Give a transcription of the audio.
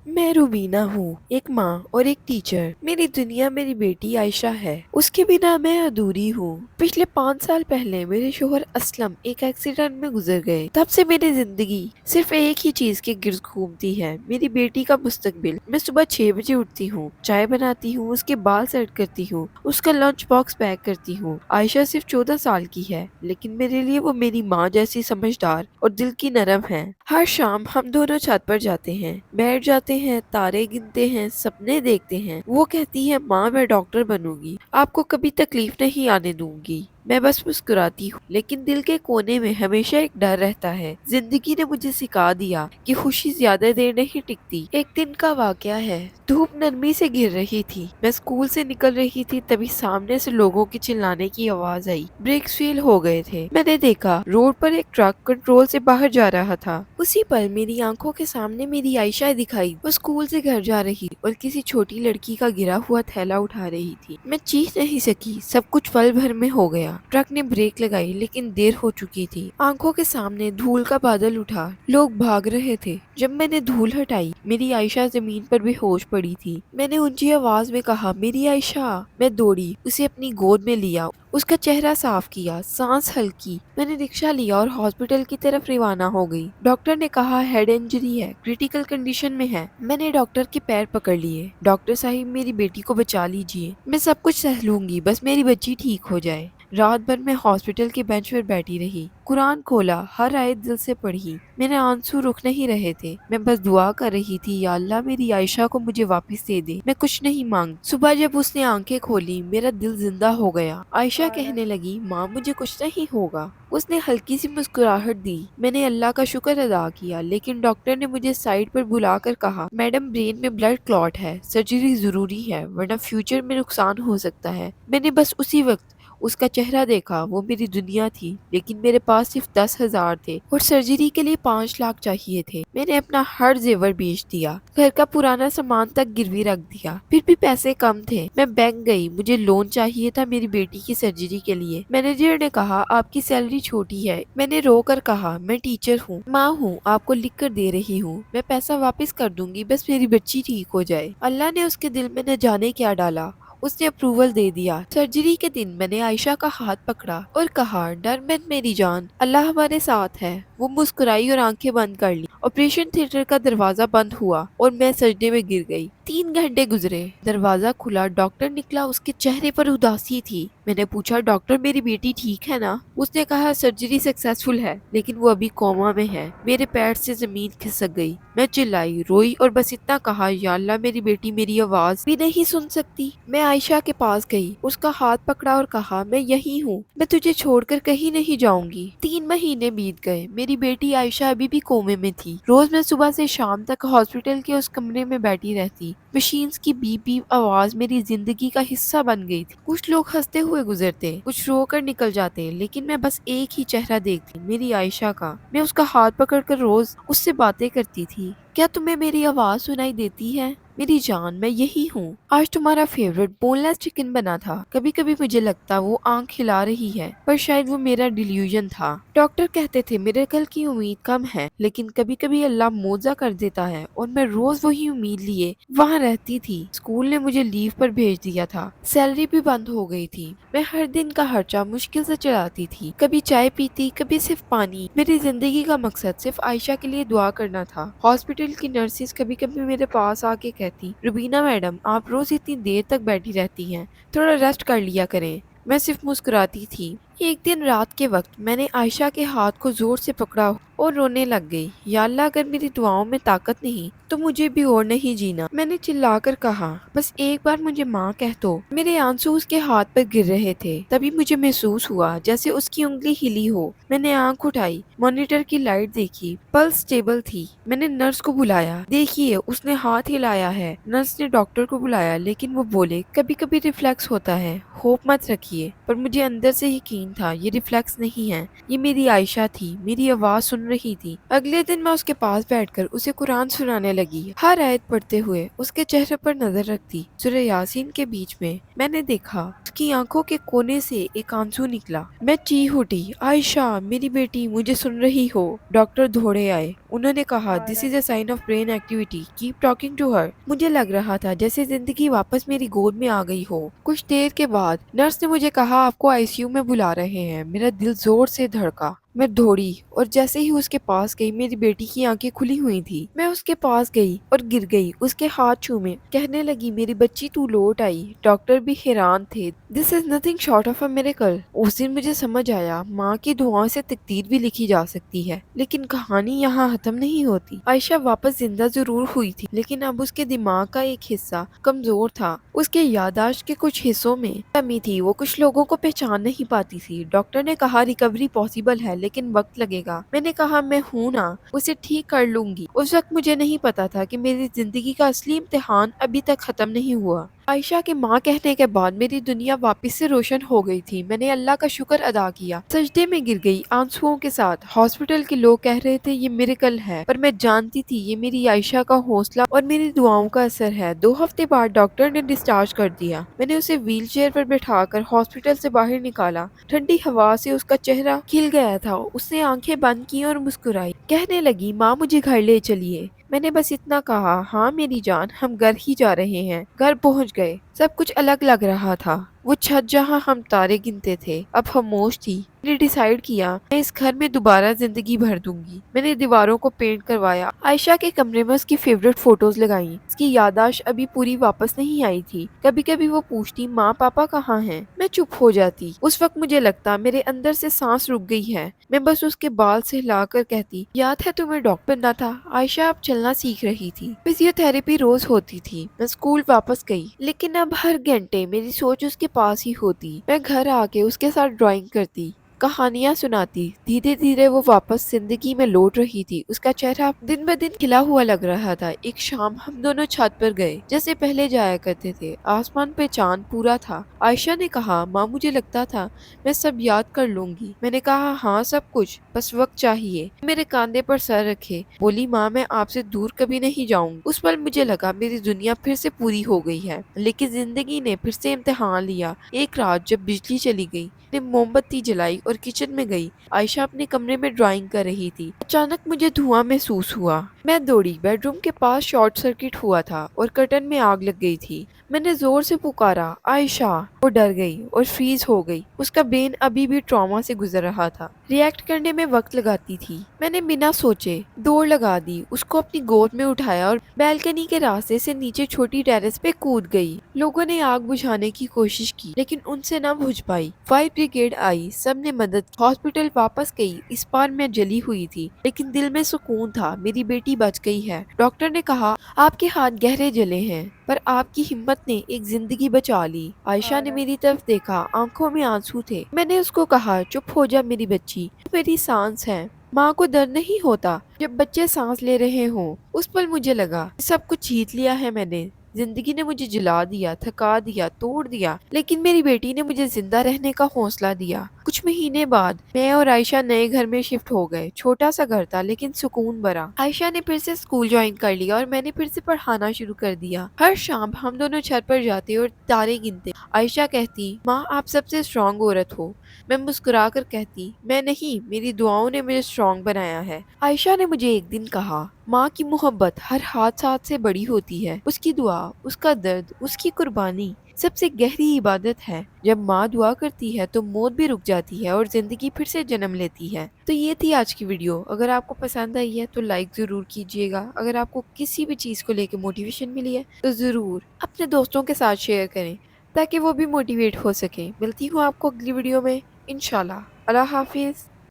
मैं रुबीना हूँ, एक माँ और एक टीचर। मेरी दुनिया मेरी बेटी आयशा है। उसके बिना मैं अधूरी हूँ। पिछले 5 साल पहले मेरे शोहर असलम एक एक्सीडेंट में गुजर गए। तब से मेरी जिंदगी सिर्फ एक ही चीज के गिर्द घूमती है, मेरी बेटी का मुस्तकबिल। मैं सुबह 6 बजे उठती हूँ, चाय बनाती हूँ, उसके बाल सेट करती हूँ, उसका लंच बॉक्स पैक करती हूँ। आयशा सिर्फ 14 साल की है, लेकिन मेरे लिए वो मेरी माँ जैसी समझदार और दिल की नरम है। हर शाम हम दोनों छत पर जाते हैं, बैठ जाते हैं, तारे गिनते हैं, सपने देखते हैं। वो कहती है, माँ मैं डॉक्टर बनूंगी, आपको कभी तकलीफ नहीं आने दूंगी। मैं बस मुस्कुराती हूँ, लेकिन दिल के कोने में हमेशा एक डर रहता है। जिंदगी ने मुझे सिखा दिया कि खुशी ज्यादा देर नहीं टिकती। एक दिन का वाकया है, धूप नरमी से गिर रही थी। मैं स्कूल से निकल रही थी, तभी सामने से लोगों के चिल्लाने की आवाज आई। ब्रेक्स फेल हो गए थे। मैंने देखा रोड पर एक ट्रक कंट्रोल से बाहर जा रहा था। उसी पल मेरी आंखों के सामने मेरी आयशा दिखाई। वो स्कूल से घर जा रही और किसी छोटी लड़की का गिरा हुआ थैला उठा रही थी। मैं चीख नहीं सकी, सब कुछ पल भर में हो गया। ट्रक ने ब्रेक लगाई, लेकिन देर हो चुकी थी। आंखों के सामने धूल का बादल उठा, लोग भाग रहे थे। जब मैंने धूल हटाई, मेरी आयशा जमीन पर बेहोश पड़ी थी। मैंने ऊंची आवाज में कहा, मेरी आयशा। मैं दौड़ी, उसे अपनी गोद में लिया, उसका चेहरा साफ किया, सांस हल्की। मैंने रिक्शा लिया और हॉस्पिटल की तरफ रवाना हो गई। डॉक्टर ने कहा हेड इंजरी है, क्रिटिकल कंडीशन में है। मैंने डॉक्टर के पैर पकड़ लिए। डॉक्टर साहिब मेरी बेटी को बचा लीजिए, मैं सब कुछ सह लूंगी, बस मेरी बच्ची ठीक हो जाए। रात भर मैं हॉस्पिटल के बेंच पर बैठी रही, कुरान खोला, हर आयत दिल से पढ़ी। मेरे आंसू रुक नहीं रहे थे। मैं बस दुआ कर रही थी, या अल्लाह मेरी आयशा को मुझे वापस दे दे, मैं कुछ नहीं मांग। सुबह जब उसने आंखें खोली, मेरा दिल जिंदा हो गया। आयशा कहने लगी, माँ मुझे कुछ नहीं होगा। उसने हल्की सी मुस्कुराहट दी। मैंने अल्लाह का शुक्र अदा किया, लेकिन डॉक्टर ने मुझे साइड पर बुलाकर कहा, मैडम ब्रेन में ब्लड क्लॉट है, सर्जरी जरूरी है, वरना फ्यूचर में नुकसान हो सकता है। मैंने बस उसी वक्त उसका चेहरा देखा। वो मेरी दुनिया थी, लेकिन मेरे पास सिर्फ 10,000 थे और सर्जरी के लिए 5 लाख चाहिए थे। मैंने अपना हर जेवर बेच दिया, घर का पुराना सामान तक गिरवी रख दिया, फिर भी पैसे कम थे। मैं बैंक गई, मुझे लोन चाहिए था मेरी बेटी की सर्जरी के लिए। मैनेजर ने कहा, आपकी सैलरी छोटी है। मैंने रो कर कहा, मैं टीचर हूँ, माँ हूँ, आपको लिख कर दे रही हूँ, मैं पैसा वापस कर दूंगी, बस मेरी बच्ची ठीक हो जाए। अल्लाह ने उसके दिल में न जाने क्या डाला, उसने अप्रूवल दे दिया। सर्जरी के दिन मैंने आयशा का हाथ पकड़ा और कहा, डर मत मेरी जान, अल्लाह हमारे साथ है। वो मुस्कुराई और आंखें बंद कर ली। ऑपरेशन थिएटर का दरवाजा बंद हुआ और मैं सजदे में गिर गई। 3 घंटे गुजरे, दरवाजा खुला, डॉक्टर निकला, उसके चेहरे पर उदासी थी। मैंने पूछा, डॉक्टर मेरी बेटी ठीक है ना? उसने कहा, सर्जरी सक्सेसफुल है, लेकिन वो अभी कोमा में है। मेरे पैर से जमीन खिसक गई। मैं चिल्लाई, रोई और बस इतना कहा, या अल्लाह मेरी बेटी मेरी आवाज भी नहीं सुन सकती। मैं आयशा के पास गई, उसका हाथ पकड़ा और कहा, मैं यही हूँ, मैं तुझे छोड़कर कहीं नहीं जाऊंगी। 3 महीने बीत गए। मेरी बेटी आयशा अभी भी कोमे में थी। रोज मैं सुबह से शाम तक हॉस्पिटल के उस कमरे में बैठी रहती। मशीन्स की बीप बीप आवाज मेरी जिंदगी का हिस्सा बन गई थी। कुछ लोग हंसते हुए गुजरते, कुछ रोकर निकल जाते, लेकिन मैं बस एक ही चेहरा देखती, मेरी आयशा का। मैं उसका हाथ पकड़कर रोज उससे बातें करती थी। क्या तुम्हें मेरी आवाज सुनाई देती है? मेरी जान, मैं यही हूँ। आज तुम्हारा फेवरेट बोनलेस चिकन बना था। कभी कभी मुझे लगता वो आंख हिला रही है, पर शायद वो मेरा डिल्यूजन था। डॉक्टर कहते थे मिरेकल की उम्मीद कम है, लेकिन कभी कभी अल्लाह मौजा कर देता है, और मैं रोज वही उम्मीद लिए वहाँ रहती थी। स्कूल ने मुझे लीव पर भेज दिया था, सैलरी भी बंद हो गई थी। मैं हर दिन का खर्चा मुश्किल से चलाती थी, कभी चाय पीती, कभी सिर्फ पानी। मेरी जिंदगी का मकसद सिर्फ आयशा के लिए दुआ करना था। हॉस्पिटल की नर्सेज कभी कभी मेरे पास आके कहती, रुबीना मैडम आप रोज इतनी देर तक बैठी रहती हैं, थोड़ा रेस्ट कर लिया करें। मैं सिर्फ मुस्कुराती थी। एक दिन रात के वक्त मैंने आयशा के हाथ को जोर से पकड़ा और रोने लग गई। या अल्लाह, अगर मेरी दुआओं में ताकत नहीं तो मुझे भी और नहीं जीना। मैंने चिल्लाकर कहा, बस एक बार मुझे माँ कह दो। मेरे आंसू उसके हाथ पर गिर रहे थे। तभी मुझे महसूस हुआ जैसे उसकी उंगली हिली हो। मैंने आंख उठाई, मॉनिटर की लाइट देखी, पल्स स्टेबल थी। मैंने नर्स को बुलाया, देखिए उसने हाथ हिलाया है। नर्स ने डॉक्टर को बुलाया, लेकिन वो बोले, कभी कभी रिफ्लेक्स होता है, होप मत रखिए। पर मुझे अंदर से यकीन یقین تھا یہ ریفلیکس نہیں ہے، یہ میری عائشہ تھی، میری آواز سن رہی تھی۔ اگلے دن میں اس کے پاس بیٹھ کر اسے قرآن سنانے لگی، ہر آیت پڑھتے ہوئے اس کے چہرے پر نظر رکھتی۔ سورہ یاسین کے بیچ میں نے دیکھا اس کی آنکھوں کے کونے سے ایک آنسو نکلا۔ میں چیخ اٹھی، عائشہ میری بیٹی، مجھے سن رہی ہو؟ ڈاکٹر دوڑے آئے، انہوں نے کہا this is a sign of brain activity, keep talking to her. مجھے لگ رہا تھا جیسے زندگی واپس میری گود میں آ گئی ہو۔ کچھ دیر کے بعد نرس نے مجھے کہا آپ کو آئی سی یو میں بلا رہے ہیں۔ میرا دل زور سے دھڑکا، میں دوڑی اور جیسے ہی اس کے پاس گئی میری بیٹی کی آنکھیں کھلی ہوئی تھی۔ میں اس کے پاس گئی اور گر گئی، اس کے ہاتھ چومے، کہنے لگی میری بچی تو لوٹ آئی۔ ڈاکٹر بھی حیران تھے۔ This is nothing short of a miracle. اس دن مجھے سمجھ آیا ماں کی دعاؤں سے تقدیر بھی لکھی جا سکتی ہے، لیکن کہانی یہاں ختم نہیں ہوتی۔ عائشہ واپس زندہ ضرور ہوئی تھی، لیکن اب اس کے دماغ کا ایک حصہ کمزور تھا۔ اس کے یادداشت کے کچھ حصوں میں کمی تھی، وہ کچھ لوگوں کو پہچان نہیں پاتی تھی۔ ڈاکٹر نے کہا ریکوری پاسبل ہے لیکن وقت لگے گا۔ میں نے کہا میں ہوں نا، اسے ٹھیک کر لوں گی۔ اس وقت مجھے نہیں پتا تھا کہ میری زندگی کا اصلی امتحان ابھی تک ختم نہیں ہوا۔ عائشہ کے ماں کہنے کے بعد میری دنیا واپس سے روشن ہو گئی تھی۔ میں نے اللہ کا شکر ادا کیا، سجدے میں گر گئی آنسوؤں کے ساتھ۔ ہاسپٹل کے لوگ کہہ رہے تھے یہ میریکل ہے، پر میں جانتی تھی یہ میری عائشہ کا حوصلہ اور میری دعاؤں کا اثر ہے۔ 2 ہفتے بعد ڈاکٹر نے ڈسچارج کر دیا۔ میں نے اسے ویل چیئر پر بٹھا کر ہاسپٹل سے باہر نکالا۔ ٹھنڈی ہوا سے اس کا چہرہ کھل گیا تھا، اس نے آنکھیں بند کی اور مسکرائی، کہنے لگی ماں مجھے گھر لے چلیے۔ میں نے بس اتنا کہا، ہاں میری جان، ہم گھر ہی جا رہے ہیں۔ گھر پہنچ گئے، سب کچھ الگ لگ رہا تھا۔ وہ چھت جہاں ہم تارے گنتے تھے اب خاموش تھی۔ میں نے ڈیسائیڈ کیا میں اس گھر میں دوبارہ زندگی بھر دوں گی۔ میں نے دیواروں کو پینٹ کروایا، عائشہ کے کمرے میں اس کی فیوریٹ فوٹوز لگائیں۔ اس کی یادداشت ابھی پوری واپس نہیں آئی تھی۔ کبھی کبھی وہ پوچھتی ماں پاپا کہاں ہیں؟ میں چپ ہو جاتی۔ اس وقت مجھے لگتا میرے اندر سے سانس رک گئی ہے۔ میں بس اس کے بال سہلا کر کہتی یاد ہے تمہیں ڈاکٹر بننا تھا؟ عائشہ اب چلنا سیکھ رہی تھی، فزیو تھراپی روز ہوتی تھی۔ میں اسکول واپس گئی، لیکن اب ہر گھنٹے میری سوچ اس کے پاس ہی ہوتی۔ میں گھر آ کے اس کے ساتھ ڈرائنگ کرتی، کہانیاں سناتی۔ دھیرے دھیرے وہ واپس زندگی میں لوٹ رہی تھی، اس کا چہرہ دن بہ دن کھلا ہوا لگ رہا تھا۔ ایک شام ہم دونوں چھت پر گئے جیسے پہلے جایا کرتے تھے، آسمان پہ چاند پورا تھا۔ عائشہ نے کہا ماں مجھے لگتا تھا میں سب یاد کر لوں گی۔ میں نے کہا ہاں سب کچھ، بس وقت چاہیے۔ میرے کاندھے پر سر رکھے بولی ماں میں آپ سے دور کبھی نہیں جاؤں گی۔ اس پل مجھے لگا میری دنیا پھر سے پوری ہو گئی ہے، لیکن زندگی نے پھر سے امتحان لیا۔ ایک رات جب بجلی چلی گئی، نے موم بتی جلائی اور کچن میں گئی۔ عائشہ اپنے کمرے میں ڈرائنگ کر رہی تھی۔ اچانک مجھے دھواں محسوس ہوا۔ میں دوڑی، بیڈ روم کے پاس شارٹ سرکٹ ہوا تھا اور کرٹن میں آگ لگ گئی تھی۔ میں نے زور سے پکارا عائشہ، وہ ڈر گئی اور فریز ہو گئی۔ اس کا برین ابھی بھی ٹراما سے گزر رہا تھا، ریئیکٹ کرنے میں وقت لگاتی تھی۔ میں نے بنا سوچے دوڑ لگا دی، اس کو اپنی گود میں اٹھایا اور بیلکنی کے راستے سے نیچے چھوٹی ٹیرس پہ کود گئی۔ لوگوں نے آگ بجھانے کی کوشش کی لیکن ان سے نہ بجھ پائی۔ فائر بریگیڈ آئی، سب نے مدد کی۔ ہاسپٹل واپس گئی، اس بار میں جلی ہوئی تھی لیکن دل میں سکون تھا، میری بیٹی بچ گئی ہے۔ ڈاکٹر نے کہا آپ کے ہاتھ گہرے جلے ہیں پر آپ کی ہمت نے ایک زندگی بچا لی۔ عائشہ نے میری طرف دیکھا، آنکھوں میں آنسو تھے۔ میں نے اس کو کہا چپ ہو جا میری بچی، میری سانس ہے۔ ماں کو درد نہیں ہوتا جب بچے سانس لے رہے ہوں۔ اس پل مجھے لگا سب کچھ جیت لیا ہے میں نے، زندگی نے مجھے جلا دیا، تھکا دیا، توڑ دیا، لیکن میری بیٹی نے مجھے زندہ رہنے کا حوصلہ دیا۔ کچھ مہینے بعد میں اور عائشہ نئے گھر میں شفٹ ہو گئے۔ چھوٹا سا گھر تھا لیکن سکون بھرا۔ عائشہ نے پھر سے اسکول جوائن کر لیا اور میں نے پھر سے پڑھانا شروع کر دیا۔ ہر شام ہم دونوں چھت پر جاتے اور تارے گنتے۔ عائشہ کہتی ماں آپ سب سے اسٹرانگ عورت ہو۔ میں مسکرا کر کہتی میں نہیں، میری دعاؤں نے مجھے اسٹرانگ بنایا ہے۔ عائشہ نے مجھے ایک دن کہا ماں کی محبت ہر حادثات سے بڑی ہوتی ہے، اس کی دعا، اس کا درد، اس کی قربانی سب سے گہری عبادت ہے۔ جب ماں دعا کرتی ہے تو موت بھی رک جاتی ہے اور زندگی پھر سے جنم لیتی ہے۔ تو یہ تھی آج کی ویڈیو، اگر آپ کو پسند آئی ہے تو لائک ضرور کیجیے گا۔ اگر آپ کو کسی بھی چیز کو لے کے موٹیویشن ملی ہے تو ضرور اپنے دوستوں کے ساتھ شیئر کریں تاکہ وہ بھی موٹیویٹ ہو سکیں۔ ملتی ہوں آپ کو اگلی ویڈیو میں انشاءاللہ۔ اللہ حافظ۔